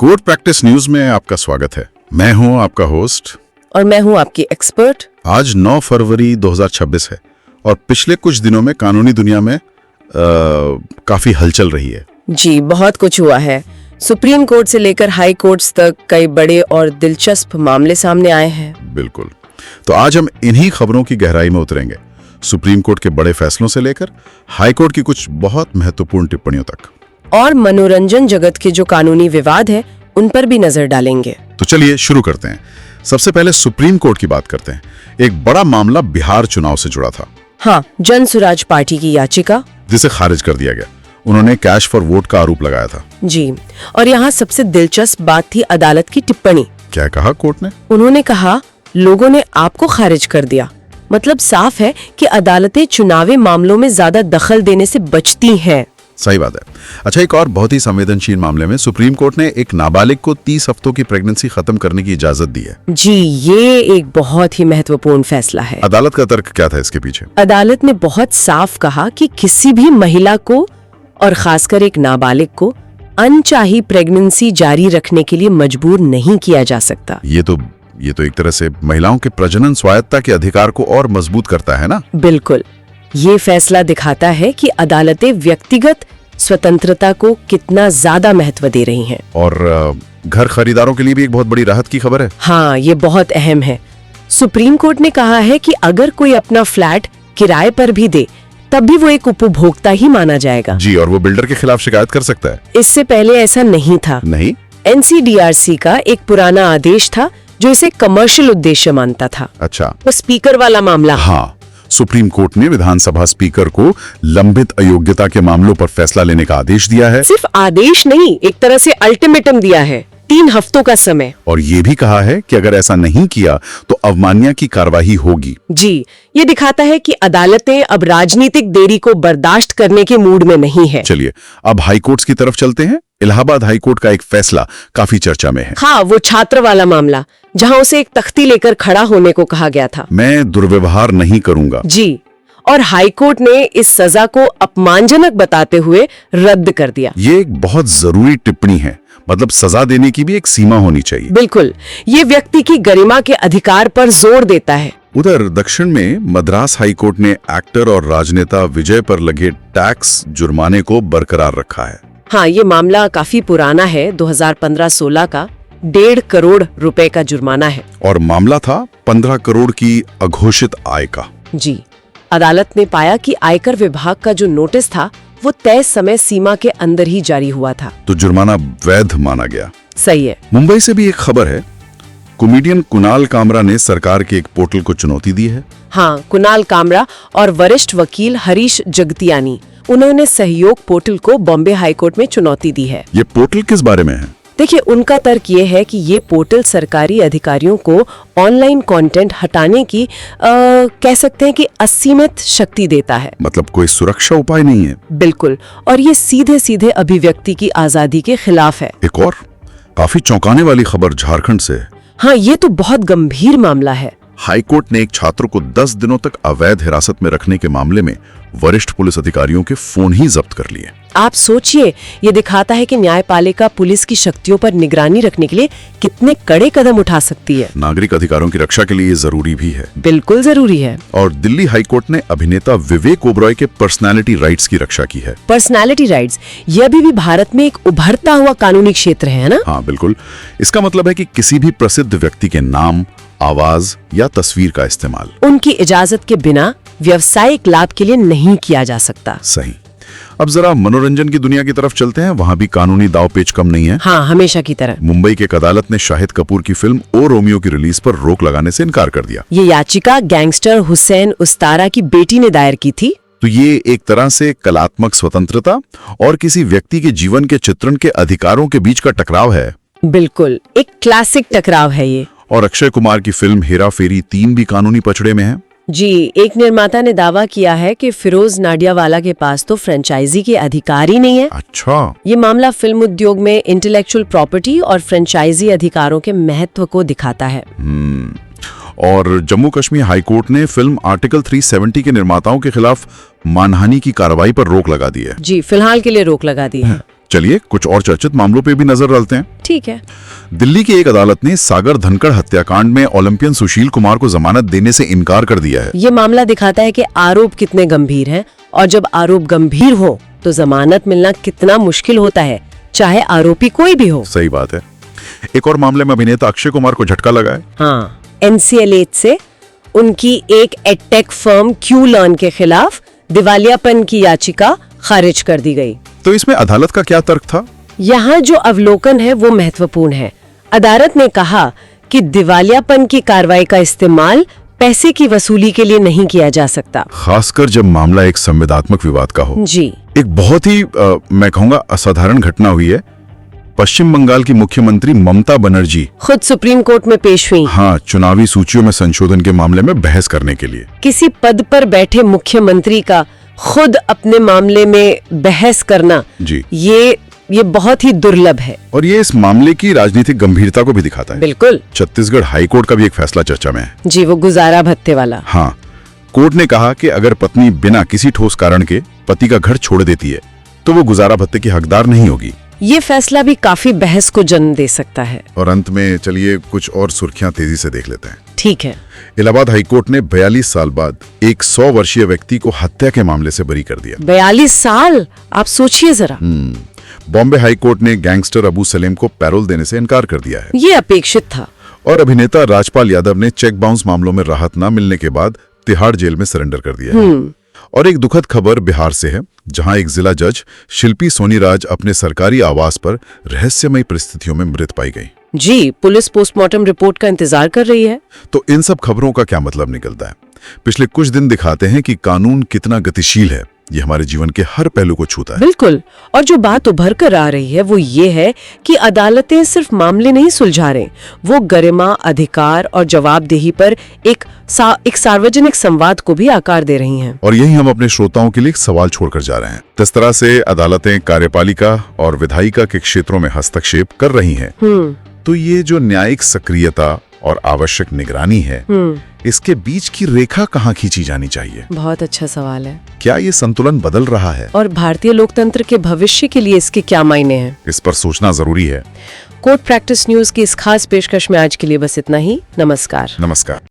Court practice news में आपका स्वागत है। मैं हूं आपका होस्ट और मैं हूं आपकी एक्सपर्ट। आज 9 फरवरी 2026 है और पिछले कुछ दिनों में कानूनी दुनिया में काफी हलचल रही है। जी, बहुत कुछ हुआ है। सुप्रीम कोर्ट से लेकर हाई कोर्ट्स तक कई बड़े और दिलचस्प मामले सामने आए हैं। बिल्कुल, तो आज हम इन्हीं खबरों की गहराई में उतरेंगे, सुप्रीम कोर्ट के बड़े फैसलों से लेकर हाई कोर्ट की कुछ बहुत महत्वपूर्ण टिप्पणियों तक, और मनोरंजन जगत के जो कानूनी विवाद है उन पर भी नजर डालेंगे। तो चलिए शुरू करते हैं। सबसे पहले सुप्रीम कोर्ट की बात करते हैं। एक बड़ा मामला बिहार चुनाव से जुड़ा था। हाँ, जन सुराज पार्टी की याचिका, जिसे खारिज कर दिया गया। उन्होंने कैश फॉर वोट का आरोप लगाया था। जी, और यहाँ सबसे दिलचस्प बात थी अदालत की टिप्पणी। क्या कहा कोर्ट ने? उन्होंने कहा, लोगों ने आपको खारिज कर दिया। मतलब साफ है कि अदालतें चुनावी मामलों में ज्यादा दखल देने से बचती हैं। सही बात है। अच्छा, एक और बहुत ही संवेदनशील मामले में सुप्रीम कोर्ट ने एक नाबालिग को 30 हफ्तों की प्रेगनेंसी खत्म करने की इजाजत दी है। जी, ये एक बहुत ही महत्वपूर्ण फैसला है। अदालत का तर्क क्या था इसके पीछे? अदालत ने बहुत साफ कहा कि किसी भी महिला को और खासकर एक नाबालिग को अनचाही प्रेगनेंसी जारी रखने के लिए मजबूर नहीं किया जा सकता। ये तो एक तरह से महिलाओं के प्रजनन स्वायत्तता के अधिकार को और मजबूत करता है ना? बिल्कुल, ये फैसला दिखाता है कि अदालतें व्यक्तिगत स्वतंत्रता को कितना ज्यादा महत्व दे रही हैं। और घर खरीदारों के लिए भी एक बहुत बड़ी राहत की खबर है। हाँ, ये बहुत अहम है। सुप्रीम कोर्ट ने कहा है कि अगर कोई अपना फ्लैट किराए पर भी दे तब भी वो एक उपभोक्ता ही माना जाएगा। जी, और वो बिल्डर के खिलाफ शिकायत कर सकता है। इससे पहले ऐसा नहीं था। नहीं? NCDRC का एक पुराना आदेश था जो इसे कमर्शियल उद्देश्य मानता था। अच्छा, वो स्पीकर वाला मामला। हाँ, सुप्रीम कोर्ट ने विधानसभा स्पीकर को लंबित अयोग्यता के मामलों पर फैसला लेने का आदेश दिया है। सिर्फ आदेश नहीं, एक तरह से अल्टीमेटम दिया है, 3 हफ्तों का समय। और ये भी कहा है कि अगर ऐसा नहीं किया तो अवमानना की कार्रवाई होगी। जी, ये दिखाता है कि अदालतें अब राजनीतिक देरी को बर्दाश्त करने के मूड में नहीं है। चलिए अब हाई कोर्ट्स की तरफ चलते हैं। इलाहाबाद हाई कोर्ट का एक फैसला काफी चर्चा में है। हाँ, वो छात्र वाला मामला जहाँ उसे एक तख्ती लेकर खड़ा होने को कहा गया था। मैं दुर्व्यवहार नहीं करूंगा। जी, और हाई कोर्ट ने इस सजा को अपमानजनक बताते हुए रद्द कर दिया। ये एक बहुत जरूरी टिप्पणी है। मतलब सजा देने की भी एक सीमा होनी चाहिए। बिल्कुल, ये व्यक्ति की गरिमा के अधिकार पर जोर देता है। उधर दक्षिण में मद्रास हाई कोर्ट ने एक्टर और राजनेता विजय पर लगे टैक्स जुर्माने को बरकरार रखा है। हाँ, ये मामला काफी पुराना है, 2015-16 का 1.5 करोड़ रुपए का जुर्माना है। और मामला था 15 करोड़ की अघोषित आय का। जी, अदालत ने पाया कि आयकर विभाग का जो नोटिस था वो तय समय सीमा के अंदर ही जारी हुआ था, तो जुर्माना वैध माना गया। सही है। मुंबई से भी एक खबर है। कॉमेडियन कुणाल कामरा ने सरकार के एक पोर्टल को चुनौती दी है। हाँ, कुणाल कामरा और वरिष्ठ वकील हरीश जगतियानी, उन्होंने सहयोग पोर्टल को बॉम्बे हाई कोर्ट में चुनौती दी है। ये पोर्टल किस बारे में है? देखिए, उनका तर्क ये है कि ये पोर्टल सरकारी अधिकारियों को ऑनलाइन कंटेंट हटाने की कह सकते हैं कि असीमित शक्ति देता है। मतलब कोई सुरक्षा उपाय नहीं है? बिल्कुल, और ये सीधे सीधे अभिव्यक्ति की आजादी के खिलाफ है। एक और काफी चौंकाने वाली खबर झारखंड से है। हाँ, ये तो बहुत गंभीर मामला है। हाईकोर्ट ने एक छात्र को 10 दिनों तक अवैध हिरासत में रखने के मामले में वरिष्ठ पुलिस अधिकारियों के फोन ही जब्त कर लिए। आप सोचिए, ये दिखाता है कि न्यायपालिका पुलिस की शक्तियों पर निगरानी रखने के लिए कितने कड़े कदम उठा सकती है। नागरिक अधिकारों की रक्षा के लिए ये जरूरी भी है। बिल्कुल जरूरी है। और दिल्ली हाईकोर्ट ने अभिनेता विवेक ओबरॉय के पर्सनालिटी राइट्स की रक्षा की है। पर्सनालिटी राइट्स, ये अभी भी भारत में एक उभरता हुआ कानूनी क्षेत्र है ना? हाँ बिल्कुल। इसका मतलब है कि किसी भी प्रसिद्ध व्यक्ति के नाम, आवाज या तस्वीर का इस्तेमाल उनकी इजाजत के बिना व्यवसायिक लाभ के लिए नहीं किया जा सकता। सही। अब जरा मनोरंजन की दुनिया की तरफ चलते हैं। वहाँ भी कानूनी दांवपेच कम नहीं है। हाँ, हमेशा की तरह। मुंबई की एक अदालत ने शाहिद कपूर की फिल्म ओ रोमियो की रिलीज पर रोक लगाने से इनकार कर दिया। ये याचिका गैंगस्टर हुसैन उस्तारा की बेटी ने दायर की थी। तो ये एक तरह से कलात्मक स्वतंत्रता और किसी व्यक्ति के जीवन के चित्रण के अधिकारों के बीच का टकराव है। बिल्कुल, एक क्लासिक टकराव है ये। और अक्षय कुमार की फिल्म हेरा फेरी 3 भी कानूनी पचड़े में है। जी, एक निर्माता ने दावा किया है कि फिरोज नाडियावाला के पास तो फ्रेंचाइजी के अधिकार ही नहीं है। अच्छा। ये मामला फिल्म उद्योग में इंटेलेक्चुअल प्रॉपर्टी और फ्रेंचाइजी अधिकारों के महत्व को दिखाता है। और जम्मू कश्मीर हाईकोर्ट ने फिल्म आर्टिकल 370 के निर्माताओं के खिलाफ मानहानि की कार्रवाई पर रोक लगा दी है। जी, फिलहाल के लिए रोक लगा दी है। चलिए कुछ और चर्चित मामलों पे भी नजर डालते हैं। ठीक है। दिल्ली की एक अदालत ने सागर धनखड़ हत्याकांड में ओलंपियन सुशील कुमार को जमानत देने से इनकार कर दिया है। ये मामला दिखाता है कि आरोप कितने गंभीर हैं, और जब आरोप गंभीर हो तो जमानत मिलना कितना मुश्किल होता है, चाहे आरोपी कोई भी हो। सही बात है। एक और मामले में अभिनेता अक्षय कुमार को झटका लगा है। हाँ, NCLH से उनकी एक एडटेक फर्म QLearn के खिलाफ दिवालियापन की याचिका खारिज कर दी गई। तो इसमें अदालत का क्या तर्क था? यहाँ जो अवलोकन है वो महत्वपूर्ण है। अदालत ने कहा कि दिवालियापन की कार्रवाई का इस्तेमाल पैसे की वसूली के लिए नहीं किया जा सकता, खासकर जब मामला एक संविदात्मक विवाद का हो। जी। एक बहुत ही मैं कहूंगा असाधारण घटना हुई है। पश्चिम बंगाल की मुख्यमंत्री ममता बनर्जी खुद सुप्रीम कोर्ट में पेश हुई। हाँ, चुनावी सूचियों में संशोधन के मामले में बहस करने के लिए। किसी पद पर बैठे मुख्यमंत्री का खुद अपने मामले में बहस करना, जी, ये बहुत ही दुर्लभ है। और ये इस मामले की राजनीतिक गंभीरता को भी दिखाता है। बिल्कुल। छत्तीसगढ़ हाईकोर्ट का भी एक फैसला चर्चा में है। जी, वो गुजारा भत्ते वाला। हाँ, कोर्ट ने कहा कि अगर पत्नी बिना किसी ठोस कारण के पति का घर छोड़ देती है तो वो गुजारा भत्ते की हकदार नहीं होगी। ये फैसला भी काफी बहस को जन्म दे सकता है। और अंत में चलिए कुछ और सुर्खियां तेजी से देख लेते हैं। ठीक है। इलाहाबाद हाईकोर्ट ने 42 साल बाद एक 100 वर्षीय व्यक्ति को हत्या के मामले से बरी कर दिया। 42 साल, आप सोचिए जरा। बॉम्बे हाईकोर्ट ने गैंगस्टर अबू सलेम को पैरोल देने से इनकार कर दिया है। ये अपेक्षित था। और अभिनेता राजपाल यादव ने चेक बाउंस मामलों में राहत न मिलने के बाद तिहाड़ जेल में सरेंडर कर दिया है। और एक दुखद खबर बिहार से है, जहां एक जिला जज शिल्पी सोनीराज अपने सरकारी आवास पर रहस्यमयी परिस्थितियों में मृत पाई गई। जी, पुलिस पोस्टमार्टम रिपोर्ट का इंतजार कर रही है। तो इन सब खबरों का क्या मतलब निकलता है? पिछले कुछ दिन दिखाते हैं कि कानून कितना गतिशील है। ये हमारे जीवन के हर पहलू को छूता है। बिल्कुल। और जो बात उभर कर आ रही है वो ये है कि अदालतें सिर्फ मामले नहीं सुलझा रहे, वो गरिमा, अधिकार और जवाबदेही पर एक सार्वजनिक संवाद को भी आकार दे रही हैं। और यही हम अपने श्रोताओं के लिए एक सवाल छोड़कर जा रहे हैं। किस तरह से अदालतें कार्यपालिका और विधायिका के क्षेत्रों में हस्तक्षेप कर रही हैं। तो ये जो न्यायिक सक्रियता और आवश्यक निगरानी है, इसके बीच की रेखा कहाँ खींची जानी चाहिए? बहुत अच्छा सवाल है। क्या ये संतुलन बदल रहा है? और भारतीय लोकतंत्र के भविष्य के लिए इसके क्या मायने हैं? इस पर सोचना जरूरी है। कोर्ट प्रैक्टिस न्यूज की इस खास पेशकश में आज के लिए बस इतना ही। नमस्कार। नमस्कार।